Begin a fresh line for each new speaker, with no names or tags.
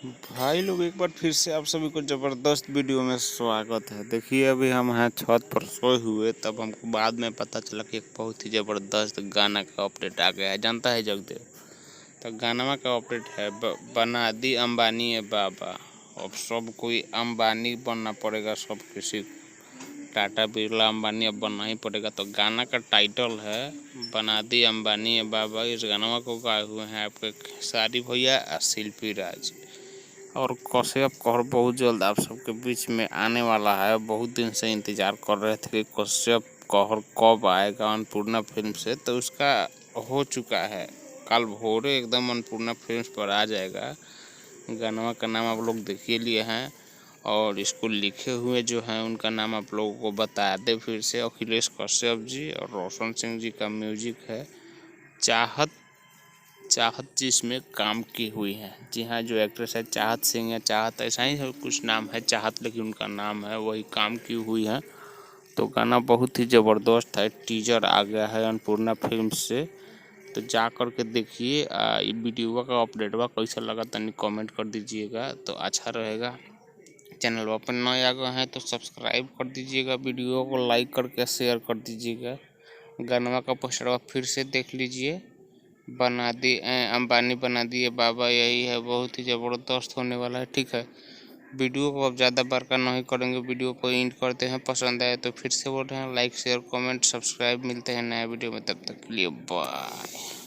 भाई लोग एक बार फिर से आप सभी को ज़बरदस्त वीडियो में स्वागत है। देखिए अभी हम हैं छत पर सोए हुए, तब हमको बाद में पता चला कि एक बहुत ही ज़बरदस्त गाना का अपडेट आ गया है। जानता है जगदेव? तो गाना का अपडेट है बना दी अंबानी है बाबा। अब सब कोई अंबानी बनना पड़ेगा, सब किसी टाटा बिरला अंबानी अब बनना ही पड़ेगा। तो गाना का टाइटल है बना दी अंबानी है बाबा। इस गाना को गाए हुए हैं आपके खेसारी भैया और शिल्पी राज और कश्यप कहर बहुत जल्द आप सबके बीच में आने वाला है। बहुत दिन से इंतज़ार कर रहे थे कि कश्यप कहर कब आएगा अन्नपूर्णा फिल्म से, तो उसका हो चुका है। कल भोरे एकदम अन्नपूर्णा फिल्म्स पर आ जाएगा। गाना का नाम आप लोग देखिए लिए हैं और इसको लिखे हुए जो हैं उनका नाम आप लोगों को बता दे फिर से, अखिलेश कश्यप जी और रोशन सिंह जी का म्यूजिक है। चाहत चाहत जिसमें काम की हुई है। जी हाँ, जो एक्ट्रेस है चाहत सिंह या चाहत ऐसा ही है कुछ नाम है चाहत, लेकिन उनका नाम है वही काम की हुई है। तो गाना बहुत ही ज़बरदस्त है। टीजर आ गया है अन्नपूर्णा फिल्म से, तो जा कर के देखिए। ये वीडियो का अपडेट बा कैसा लगा तनी कमेंट कर दीजिएगा तो अच्छा रहेगा। चैनल पर नए आ गए हैं तो सब्सक्राइब कर दीजिएगा, वीडियो को लाइक करके शेयर कर दीजिएगा। गाना का पोस्टर फिर से देख लीजिए। बना दी अंबानी बना दिए बाबा, यही है। बहुत ही ज़बरदस्त होने वाला है। ठीक है, वीडियो को अब ज़्यादा बड़का नहीं करेंगे, वीडियो को एंड करते हैं। पसंद आए तो फिर से बोल रहे हैं लाइक शेयर कमेंट सब्सक्राइब। मिलते हैं नया वीडियो में, तब तक के लिए बाय।